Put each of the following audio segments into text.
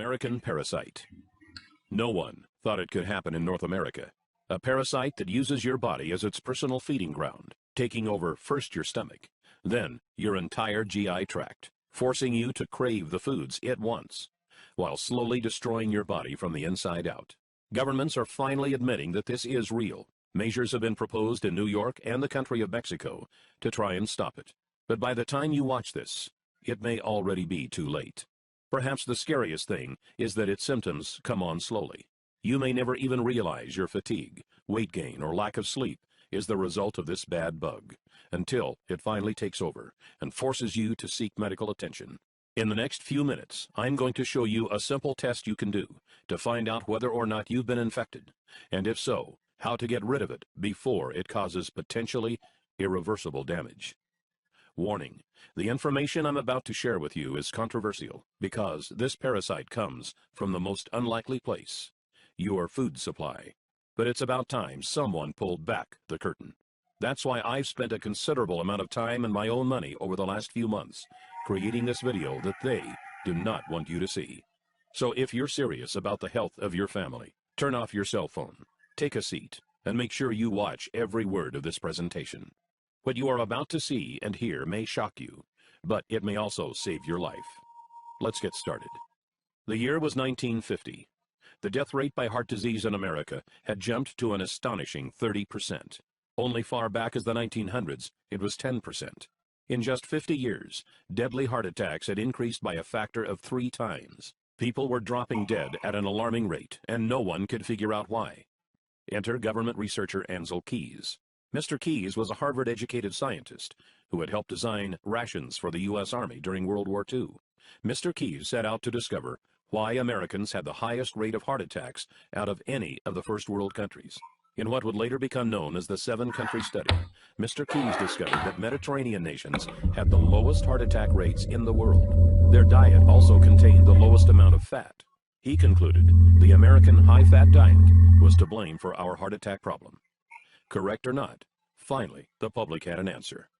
American parasite. No one thought it could happen in North America. A parasite that uses your body as its personal feeding ground, taking over first your stomach, then your entire GI tract, forcing you to crave the foods it wants, while slowly destroying your body from the inside out. Governments are finally admitting that this is real. Measures have been proposed in New York and the country of Mexico to try and stop it. But by the time you watch this, it may already be too late. Perhaps the scariest thing is that its symptoms come on slowly. You may never even realize your fatigue, weight gain, or lack of sleep is the result of this bad bug, until it finally takes over and forces you to seek medical attention. In the next few minutes, I'm going to show you a simple test you can do to find out whether or not you've been infected, and if so, how to get rid of it before it causes potentially irreversible damage. Warning: the information I'm about to share with you is controversial because this parasite comes from the most unlikely place, your food supply. But it's about time someone pulled back the curtain. That's why I've spent a considerable amount of time and my own money over the last few months creating this video that they do not want you to see. So if you're serious about the health of your family, turn off your cell phone, take a seat, and make sure you watch every word of this presentation. What you are about to see and hear may shock you, but it may also save your life. Let's get started. The year was 1950. The death rate by heart disease in America had jumped to an astonishing 30%. Only far back as the 1900s, it was 10%. In just 50 years, deadly heart attacks had increased by a factor of 3 times. People were dropping dead at an alarming rate, and no one could figure out why. Enter government researcher Ansel Keys. Mr. Keys was a Harvard-educated scientist who had helped design rations for the U.S. Army during World War II. Mr. Keys set out to discover why Americans had the highest rate of heart attacks out of any of the first world countries. In what would later become known as the 7-country study, Mr. Keys discovered that Mediterranean nations had the lowest heart attack rates in the world. Their diet also contained the lowest amount of fat. He concluded the American high-fat diet was to blame for our heart attack problem. Correct or not, finally, the public had an answer.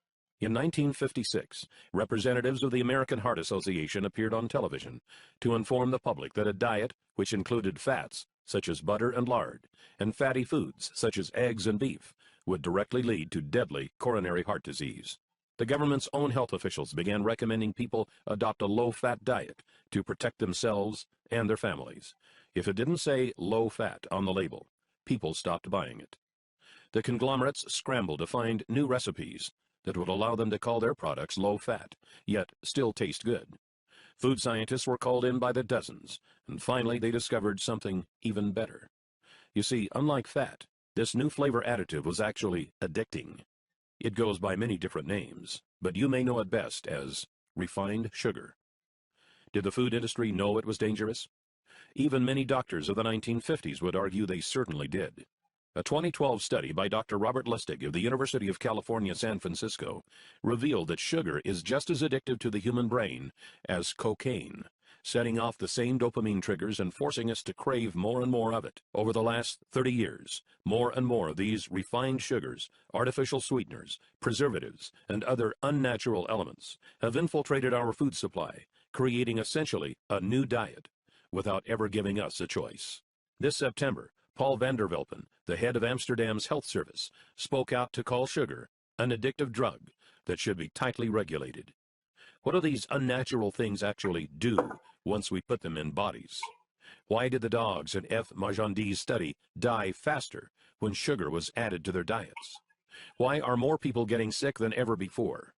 In 1956, representatives of the American Heart Association appeared on television to inform the public that a diet which included fats, such as butter and lard, and fatty foods, such as eggs and beef, would directly lead to deadly coronary heart disease. The government's own health officials began recommending people adopt a low-fat diet to protect themselves and their families. If it didn't say low-fat on the label, people stopped buying it. The conglomerates scrambled to find new recipes that would allow them to call their products low-fat, yet still taste good. Food scientists were called in by the dozens, and finally they discovered something even better. You see, unlike fat, this new flavor additive was actually addicting. It goes by many different names, but you may know it best as refined sugar. Did the food industry know it was dangerous? Even many doctors of the 1950s would argue they certainly did. A 2012 study by Dr. Robert Lustig of the University of California, San Francisco, revealed that sugar is just as addictive to the human brain as cocaine, setting off the same dopamine triggers and forcing us to crave more and more of it. Over the last 30 years, more and more of these refined sugars, artificial sweeteners, preservatives, and other unnatural elements have infiltrated our food supply, creating essentially a new diet, without ever giving us a choice. This September, Paul van der Welpen, the head of Amsterdam's health service, spoke out to call sugar an addictive drug that should be tightly regulated. What do these unnatural things actually do once we put them in bodies? Why did the dogs in F. Magendie's study die faster when sugar was added to their diets? Why are more people getting sick than ever before?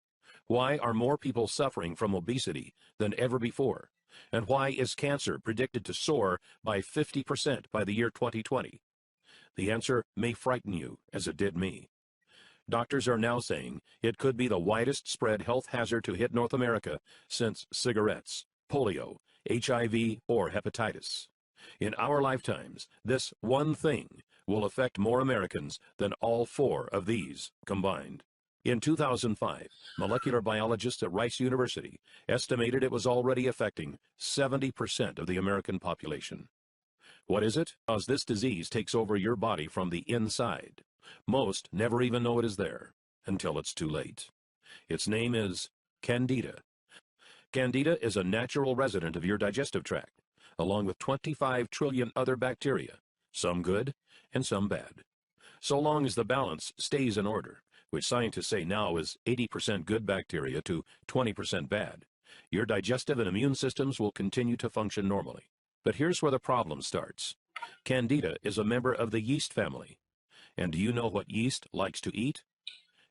Why are more people suffering from obesity than ever before? And why is cancer predicted to soar by 50% by the year 2020? The answer may frighten you, as it did me. Doctors are now saying it could be the widest spread health hazard to hit North America since cigarettes, polio, HIV, or hepatitis. In our lifetimes, this one thing will affect more Americans than all 4 of these combined. In 2005, molecular biologists at Rice University estimated it was already affecting 70% of the American population. What is it? Because this disease takes over your body from the inside. Most never even know it is there until it's too late. Its name is Candida. Candida is a natural resident of your digestive tract, along with 25 trillion other bacteria, some good and some bad. So long as the balance stays in order, which scientists say now is 80% good bacteria to 20% bad, your digestive and immune systems will continue to function normally. But here's where the problem starts. Candida is a member of the yeast family. And do you know what yeast likes to eat?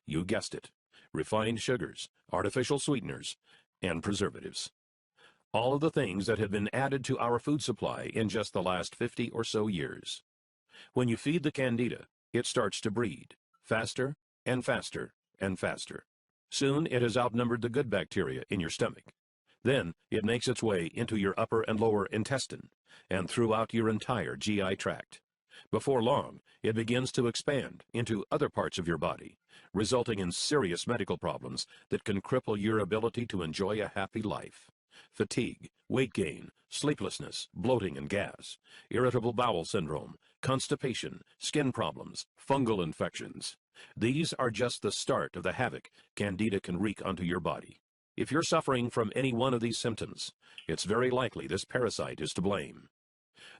You guessed it. Refined sugars, artificial sweeteners, and preservatives. All of the things that have been added to our food supply in just the last 50 or so years. When you feed the Candida, it starts to breed, faster and faster and faster. Soon it has outnumbered the good bacteria in your stomach. Then it makes its way into your upper and lower intestine and throughout your entire GI tract. Before long, it begins to expand into other parts of your body, resulting in serious medical problems that can cripple your ability to enjoy a happy life. Fatigue, weight gain, sleeplessness, bloating and gas, irritable bowel syndrome, constipation, skin problems, fungal infections. These are just the start of the havoc Candida can wreak onto your body. If you're suffering from any one of these symptoms, it's very likely this parasite is to blame.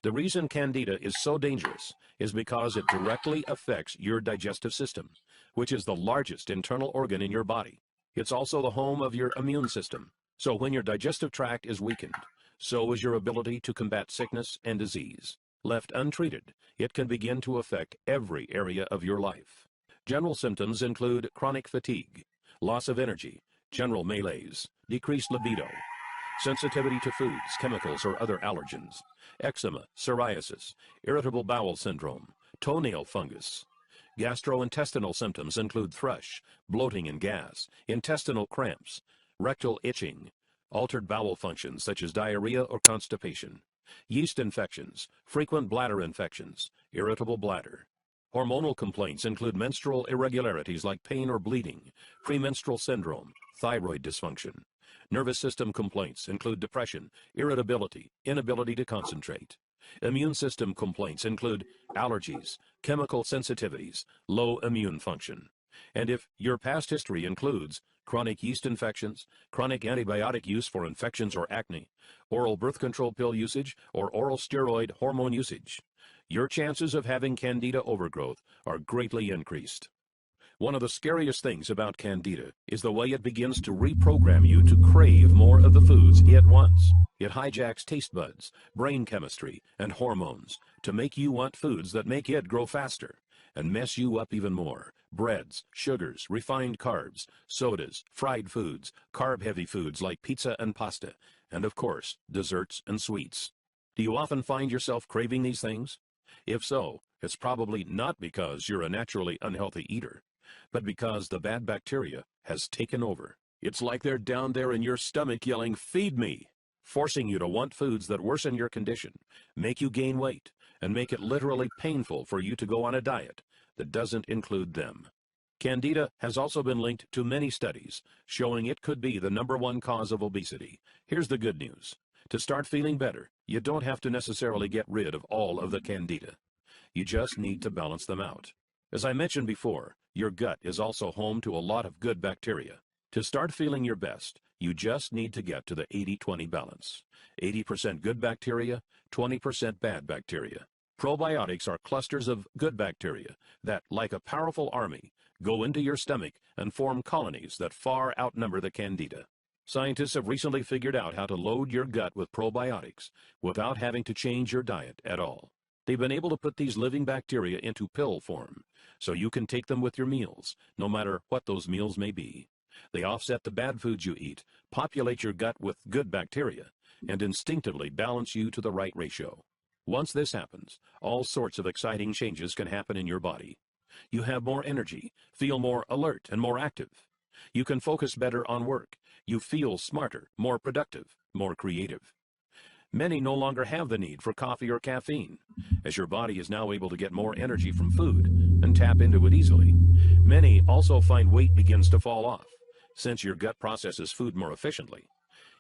The reason Candida is so dangerous is because it directly affects your digestive system, which is the largest internal organ in your body. It's also the home of your immune system. So when your digestive tract is weakened, so is your ability to combat sickness and disease. Left untreated, it can begin to affect every area of your life. General symptoms include chronic fatigue, loss of energy, general malaise, decreased libido, sensitivity to foods, chemicals, or other allergens, eczema, psoriasis, irritable bowel syndrome, toenail fungus. Gastrointestinal symptoms include thrush, bloating and gas, intestinal cramps, rectal itching, altered bowel functions such as diarrhea or constipation, yeast infections, frequent bladder infections, irritable bladder. Hormonal complaints include menstrual irregularities like pain or bleeding, premenstrual syndrome, thyroid dysfunction. Nervous system complaints include depression, irritability, inability to concentrate. Immune system complaints include allergies, chemical sensitivities, low immune function. And if your past history includes chronic yeast infections, chronic antibiotic use for infections or acne, oral birth control pill usage, or oral steroid hormone usage, your chances of having Candida overgrowth are greatly increased. One of the scariest things about Candida is the way it begins to reprogram you to crave more of the foods it wants. It hijacks taste buds, brain chemistry, and hormones to make you want foods that make it grow faster and mess you up even more. Breads, sugars, refined carbs, sodas, fried foods, carb-heavy foods like pizza and pasta, and of course, desserts and sweets. Do you often find yourself craving these things? If so, it's probably not because you're a naturally unhealthy eater, but because the bad bacteria has taken over. It's like they're down there in your stomach yelling, "Feed me," forcing you to want foods that worsen your condition, make you gain weight, and make it literally painful for you to go on a diet that doesn't include them. Candida has also been linked to many studies showing it could be the #1 cause of obesity. Here's the good news. To start feeling better, you don't have to necessarily get rid of all of the Candida. You just need to balance them out. As I mentioned before, your gut is also home to a lot of good bacteria. To start feeling your best, you just need to get to the 80-20 balance. 80% good bacteria, 20% bad bacteria. Probiotics are clusters of good bacteria that, like a powerful army, go into your stomach and form colonies that far outnumber the Candida. Scientists have recently figured out how to load your gut with probiotics without having to change your diet at all. They've been able to put these living bacteria into pill form, so you can take them with your meals, no matter what those meals may be. They offset the bad foods you eat, populate your gut with good bacteria, and instinctively balance you to the right ratio. Once this happens, all sorts of exciting changes can happen in your body. You have more energy, feel more alert and more active. You can focus better on work. You feel smarter, more productive, more creative. Many no longer have the need for coffee or caffeine, as your body is now able to get more energy from food and tap into it easily. Many also find weight begins to fall off, since your gut processes food more efficiently.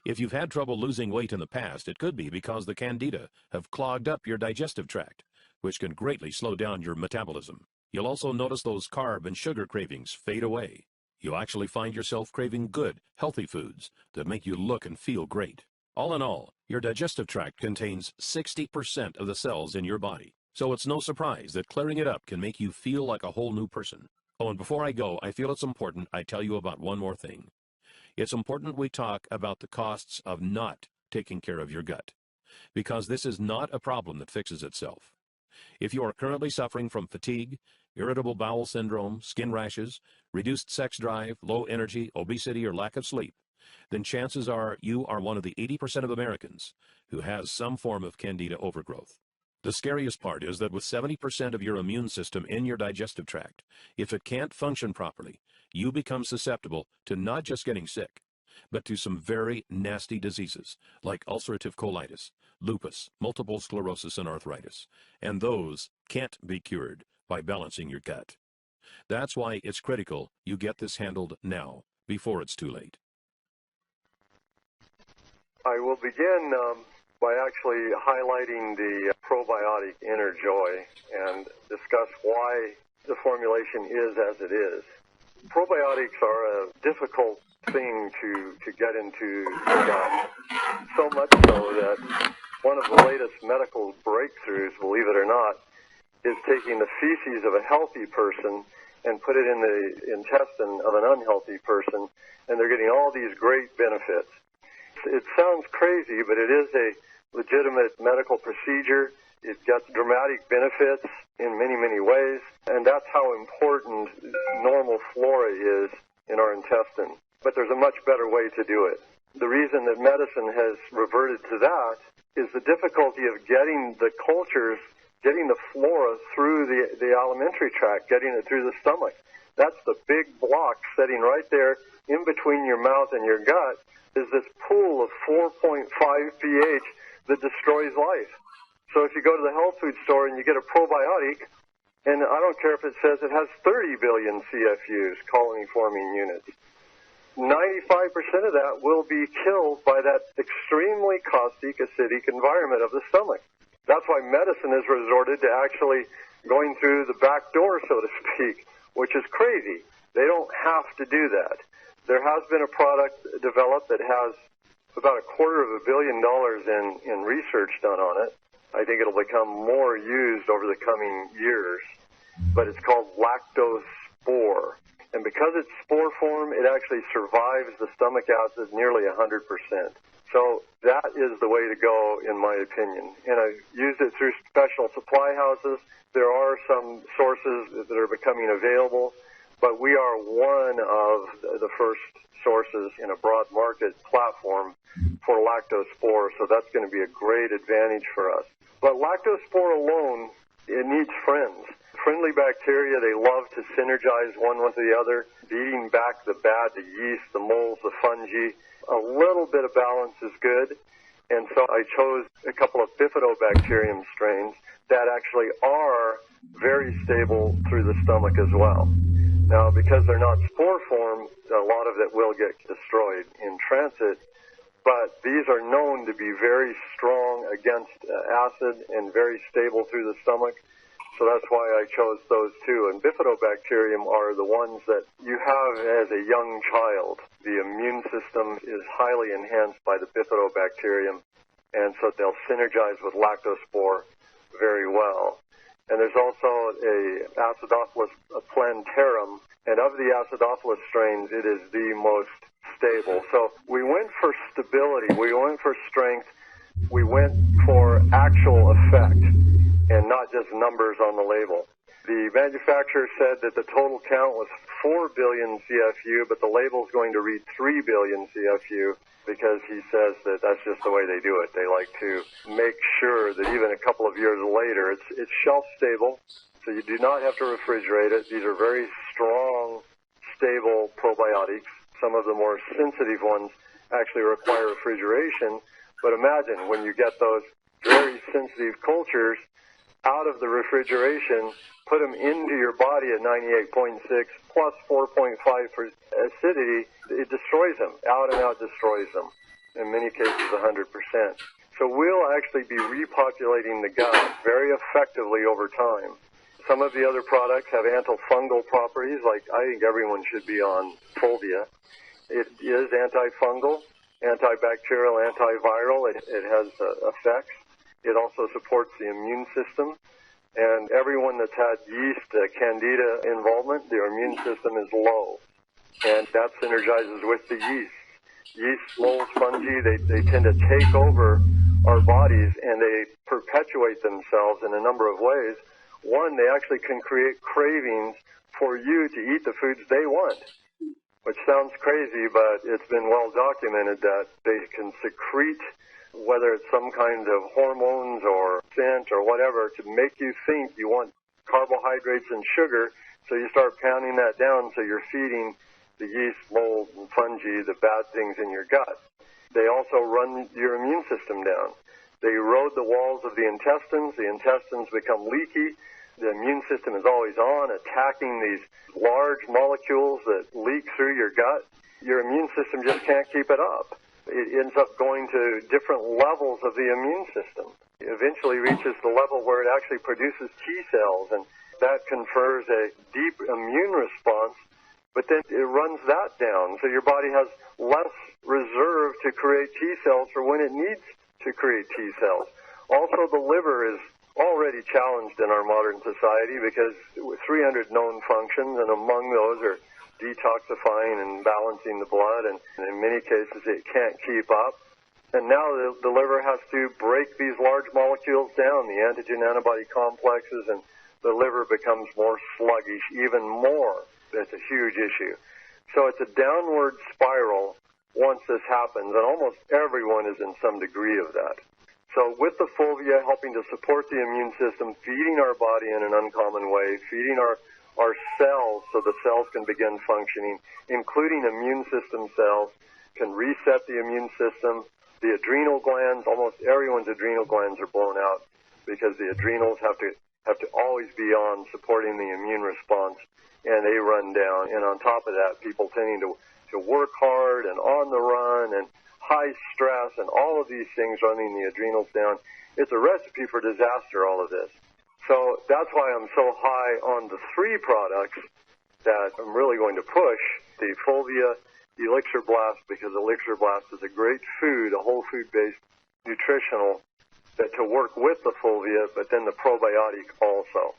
If you've had trouble losing weight in the past, it could be because the Candida have clogged up your digestive tract, which can greatly slow down your metabolism. You'll also notice those carb and sugar cravings fade away. You'll actually find yourself craving good, healthy foods that make you look and feel great. All in all, your digestive tract contains 60% of the cells in your body, so it's no surprise that clearing it up can make you feel like a whole new person. Oh, and before I go, I feel it's important I tell you about one more thing. It's important we talk about the costs of not taking care of your gut, because this is not a problem that fixes itself. If you are currently suffering from fatigue, irritable bowel syndrome, skin rashes, reduced sex drive, low energy, obesity, or lack of sleep, then chances are you are one of the 80% of Americans who has some form of candida overgrowth. The scariest part is that with 70% of your immune system in your digestive tract, if it can't function properly, you become susceptible to not just getting sick, but to some very nasty diseases like ulcerative colitis, lupus, multiple sclerosis, and arthritis. And those can't be cured by balancing your gut. That's why it's critical you get this handled now, before it's too late. I will begin by actually highlighting the Pro Biotic Inner Joy and discuss why the formulation is as it is. Probiotics are a difficult thing to get into the gut, so much so that one of the latest medical breakthroughs, believe it or not, is taking the feces of a healthy person and put it in the intestine of an unhealthy person, and they're getting all these great benefits. It sounds crazy, but it is a legitimate medical procedure. It gets dramatic benefits in many, many ways, and that's how important normal flora is in our intestine. But there's a much better way to do it. The reason that medicine has reverted to that is the difficulty of getting the cultures, getting the flora through the alimentary tract, getting it through the stomach. That's the big block sitting right there in between your mouth and your gut, is this pool of 4.5 pH that destroys life. So if you go to the health food store and you get a probiotic, and I don't care if it says it has 30 billion CFUs, colony-forming units, 95% of that will be killed by that extremely caustic, acidic environment of the stomach. That's why medicine has resorted to actually going through the back door, so to speak, which is crazy. They don't have to do that. There has been a product developed that has about $250 million in research done on it. I think it'll become more used over the coming years, but it's called lactospore. And because it's spore form, it actually survives the stomach acid nearly 100%. So that is the way to go, in my opinion. And I've used it through special supply houses. There are some sources that are becoming available, but we are one of the first sources in a broad market platform for lactospore, so that's going to be a great advantage for us. But lactospore alone, it needs friends. Friendly bacteria, they love to synergize one with the other, beating back the bad, the yeast, the molds, the fungi. A little bit of balance is good, and so I chose a couple of bifidobacterium strains that actually are very stable through the stomach as well. Now, because they're not spore form, a lot of it will get destroyed in transit, but these are known to be very strong against acid and very stable through the stomach. So that's why I chose those two. And bifidobacterium are the ones that you have as a young child. The immune system is highly enhanced by the bifidobacterium, and so they'll synergize with lactospore very well. And there's also a Acidophilus plantarum, and of the Acidophilus strains, it is the most stable. So we went for stability, we went for strength, we went for actual effect, and not just numbers on the label. The manufacturer said that the total count was 4 billion CFU, but the label's going to read 3 billion CFU because he says that that's just the way they do it. They like to make sure that even a couple of years later, it's shelf stable, so you do not have to refrigerate it. These are very strong, stable probiotics. Some of the more sensitive ones actually require refrigeration, but imagine when you get those very sensitive cultures out of the refrigeration, put them into your body at 98.6 plus 4.5 for acidity, it destroys them, out and out destroys them, in many cases 100%. So we'll actually be repopulating the gut very effectively over time. Some of the other products have antifungal properties, like I think everyone should be on Fulvia. It is antifungal, antibacterial, antiviral. It has effects. It also supports the immune system. And everyone that's had yeast, candida involvement, their immune system is low. And that synergizes with the yeast. Yeast, molds, fungi, they tend to take over our bodies, and they perpetuate themselves in a number of ways. One, they actually can create cravings for you to eat the foods they want, which sounds crazy, but it's been well documented that they can secrete, whether it's some kind of hormones or scent or whatever, to make you think you want carbohydrates and sugar, so you start pounding that down, so you're feeding the yeast, mold, and fungi, the bad things in your gut. They also run your immune system down. They erode the walls of the intestines become leaky. The immune system is always on, attacking these large molecules that leak through your gut. Your immune system just can't keep it up. It ends up going to different levels of the immune system. It eventually reaches the level where it actually produces T cells, and that confers a deep immune response, but then it runs that down. So your body has less reserve to create T cells for when it needs to create T cells. Also, the liver is already challenged in our modern society because with 300 known functions, and among those are detoxifying and balancing the blood, and in many cases it can't keep up. And now the liver has to break these large molecules down, the antigen-antibody complexes, and the liver becomes more sluggish, even more. That's a huge issue. So it's a downward spiral once this happens, and almost everyone is in some degree of that. So with the Fulvia helping to support the immune system, feeding our body in an uncommon way, feeding our cells so the cells can begin functioning, including immune system cells, can reset the immune system. The adrenal glands, almost everyone's adrenal glands are blown out because the adrenals have to always be on supporting the immune response, and they run down. And on top of that, people tending to work hard and on the run and high stress and all of these things running the adrenals down. It's a recipe for disaster, all of this. So that's why I'm so high on the three products that I'm really going to push, the Fulvia, Elixir Blast, because Elixir Blast is a great food, a whole food-based nutritional, that to work with the Fulvia, but then the probiotic also.